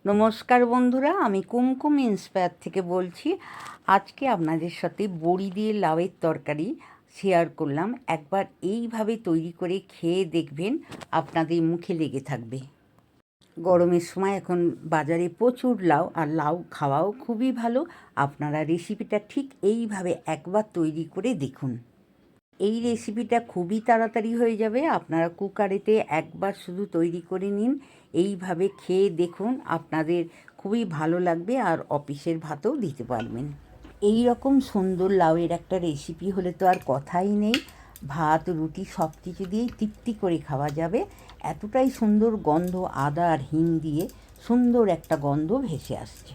নমস্কার বন্ধুরা, আমি কুমকুম ইন্সপায়ার থেকে বলছি। আজকে আপনাদের সাথে বড়ি দিয়ে লাউয়ের তরকারি শেয়ার করলাম। একবার এইভাবে তৈরি করে খেয়ে দেখবেন, আপনাদের মুখে লেগে থাকবে। গরমের সময় এখন বাজারে প্রচুর লাউ, আর লাউ খাওয়াও খুবই ভালো। আপনারা রেসিপিটা ঠিক এইভাবে একবার তৈরি করে দেখুন। এই রেসিপিটা খুবই তাড়াতাড়ি হয়ে যাবে। আপনারা কুকারেতে একবার শুধু তৈরি করে নিন, এইভাবে খেয়ে দেখুন, আপনাদের খুবই ভালো লাগবে আর অফিসের ভাতেও দিতে পারবেন। এই রকম সুন্দর লাউয়ের একটা রেসিপি হলে তো আর কথাই নেই, ভাত রুটি সব কিছু দিয়েই তৃপ্তি করে খাওয়া যাবে। এতটাই সুন্দর গন্ধ, আদা আর হিং দিয়ে সুন্দর একটা গন্ধ ভেসে আসছে।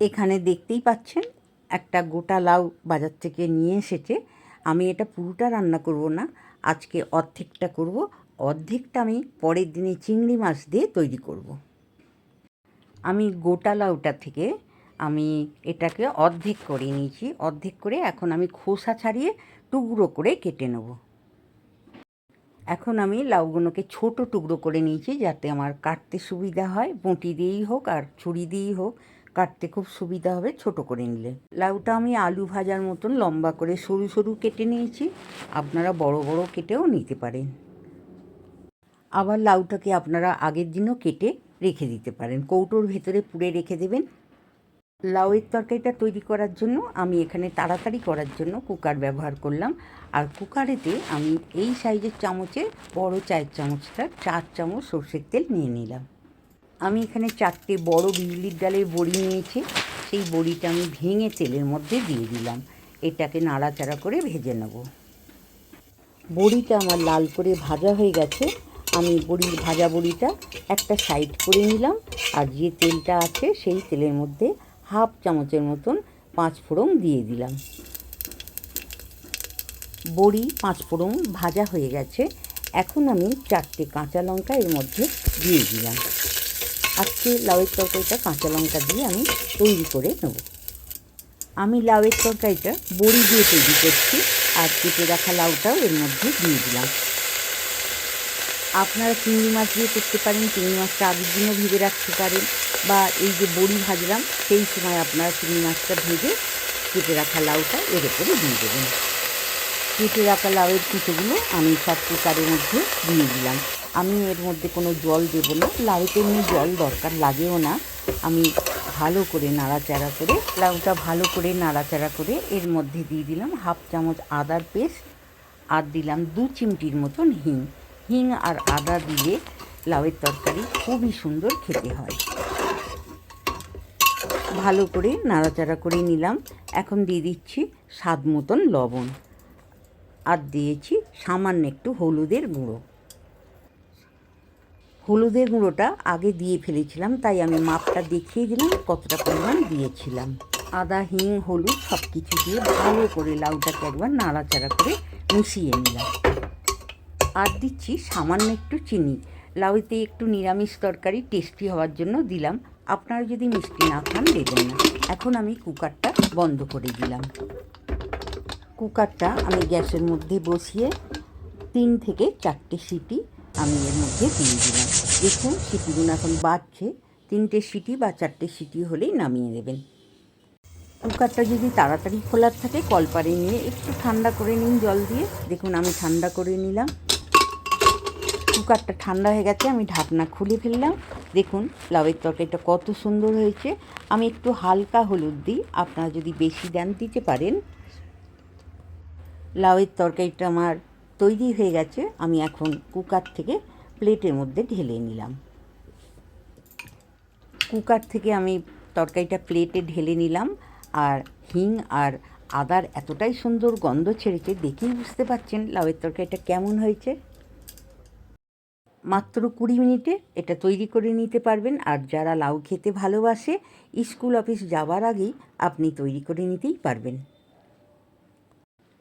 এখানে দেখতেই পাচ্ছেন একটা গোটা লাউ বাজার থেকে নিয়ে এসেছে। আমি এটা পুরোটা রান্না করব না, আজকে অর্ধেকটা করব, অর্ধেকটা আমি পরের দিনে চিংড়ি মাছ দিয়ে তৈরি করব। আমি গোটা লাউটা থেকে আমি এটাকে অর্ধেক করে নিয়েছি। অর্ধেক করে এখন আমি খোসা ছাড়িয়ে টুকরো করে কেটে নেব। এখন আমি লাউগুলোকে ছোট টুকরো করে নিয়েছি, যাতে আমার কাটতে সুবিধা হয়। বঁটি দিয়েই হোক আর ছুরি দিয়েই হোক, কাটতে খুব সুবিধা হবে ছোট করে নিলে। লাউটা আমি আলু ভাজার মতন লম্বা করে সরু সরু কেটে নিয়েছি। আপনারা বড় বড় কেটেও নিতে পারেন। আবার লাউটাকে আপনারা আগের দিনও কেটে রেখে দিতে পারেন, কৌটোর ভেতরে পুরে রেখে দেবেন। লাউয়ের তরকারিটা তৈরি করার জন্য আমি এখানে তাড়াতাড়ি করার জন্য কুকার ব্যবহার করলাম। আর কুকারেতে আমি এই সাইজের চামচে বড় চায়ের চামচটা 4 চামচ সর্ষের তেল নিয়ে নিলাম। আমি এখানে 4টে বড় বিউলির ডালের বড়ি নিয়েছি। সেই বড়িটা আমি ভেঙে তেলের মধ্যে দিয়ে দিলাম। এটাকে নাড়াচাড়া করে ভেজে নেব। বড়িটা আমার লাল করে ভাজা হয়ে গেছে। আমি ভাজা বড়িটা একটা সাইড করে নিলাম। আর যে তেলটা আছে সেই তেলের মধ্যে হাফ চামচের মতন 5 ফোড়ন দিয়ে দিলাম। বড়ি 5 ফোড়ন ভাজা হয়ে গেছে। এখন আমি 4টে কাঁচা লঙ্কা এর মধ্যে দিয়ে দিলাম। আজকে লাউয়ের তরকারিটা কাঁচা লঙ্কা দিয়ে আমি তৈরি করে নেব। আমি লাউয়ের তরকারিটা বড়ি দিয়ে তৈরি করছি, আর কেটে রাখা লাউটাও এর মধ্যে দিয়ে দিলাম। আপনারা চিংড়ি মাছ দিয়ে করতে পারেন, চিংড়ি মাছটা আগের দিনও ভেজে রাখতে পারেন, বা এই যে বড়ি ভাজলাম সেই সময় আপনারা চিংড়ি মাছটা ভেজে কেটে রাখা লাউটা এর উপরে দিয়ে দেবেন। কেটে রাখা লাউয়ের কুচোগুলো আমি সব কুকারের মধ্যে দিয়ে দিলাম। আমি এর মধ্যে কোনো জল দেবো না, লাউতে এমনি জল দরকার লাগেও না। আমি ভালো করে নাড়াচাড়া করে লাউটা ভালো করে নাড়াচাড়া করে এর মধ্যে দিয়ে দিলাম হাফ চামচ আদার পেস্ট, আর দিলাম 2 চিমটির মতন হিং। হিং আর আদা দিয়ে লাউয়ের তরকারি খুবই সুন্দর খেতে হয়। ভালো করে নাড়াচাড়া করে নিলাম। এখন দিয়ে দিচ্ছি স্বাদ মতন লবণ, আর দিয়েছি সামান্য একটু হলুদের গুঁড়ো। হলুদের গুঁড়োটা আগে দিয়ে ফেলেছিলাম, তাই আমি মাপটা দেখিয়ে দিলাম কতটা পরিমাণ দিয়েছিলাম। আদা হিং হলুদ সব কিছু দিয়ে ভালো করে লাউটাকে একবার নাড়াচাড়া করে মিশিয়ে নিলাম। আর দিচ্ছি সামান্য একটু চিনি। লাউতে একটু নিরামিষ তরকারি টেস্টি হওয়ার জন্য দিলাম, আপনারা যদি মিষ্টি না খান দেবেন না। এখন আমি কুকারটা বন্ধ করে দিলাম। কুকারটা আমি গ্যাসের মধ্যে বসিয়ে 3 থেকে 4টে সিটি আমি এর মধ্যে দিয়ে দিলাম। দেখুন সিটিগুলো এখন বাজছে। 3টে সিটি বা 4টে সিটি হলেই নামিয়ে দেবেন। কুকারটা যদি তাড়াতাড়ি খোলার থাকে কলপারে নিয়ে একটু ঠান্ডা করে নিন জল দিয়ে। দেখুন আমি ঠান্ডা করে নিলাম। কুকারটা ঠান্ডা হয়ে গেছে, আমি ঢাকনা খুলে ফেললাম। দেখুন লাউয়ের তরকারিটা কত সুন্দর হয়েছে। আমি একটু হালকা হলুদ দিই, আপনারা যদি বেশি দেন দিতে পারেন। লাউয়ের তরকারিটা আমার তৈরি হয়ে গেছে। আমি এখন কুকার থেকে প্লেটের মধ্যে ঢেলে নিলাম। কুকার থেকে আমি তরকারিটা প্লেটে ঢেলে নিলাম। আর হিং আর আদার এতটাই সুন্দর গন্ধ ছেড়েছে, দেখেই বুঝতে পারছেন লাউয়ের তরকারিটা কেমন হয়েছে। মাত্র 20 মিনিটে এটা তৈরি করে নিতে পারবেন। আর যারা লাউ খেতে ভালোবাসে, স্কুল অফিস যাওয়ার আগেই আপনি তৈরি করে নিতেই পারবেন।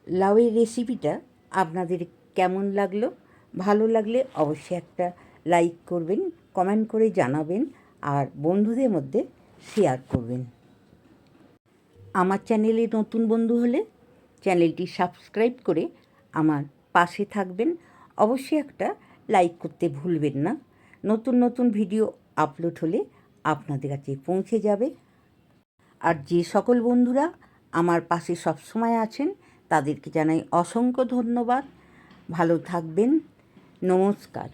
লাউয়ের রেসিপিটা আপনাদের কেমন লাগলো? ভালো লাগলে অবশ্যই একটা লাইক করবেন, কমেন্ট করে জানাবেন, আর বন্ধুদের মধ্যে শেয়ার করবেন। আমার চ্যানেলে নতুন বন্ধু হলে চ্যানেলটি সাবস্ক্রাইব করে আমার পাশে থাকবেন। অবশ্যই একটা লাইক করতে ভুলবেন না। নতুন নতুন ভিডিও আপলোড হলে আপনাদের কাছে পৌঁছে যাবে। আর যে সকল বন্ধুরা আমার পাশে সবসময় আছেন তাদেরকে জানাই অসংখ্য ধন্যবাদ। ভালো থাকবেন। নমস্কার।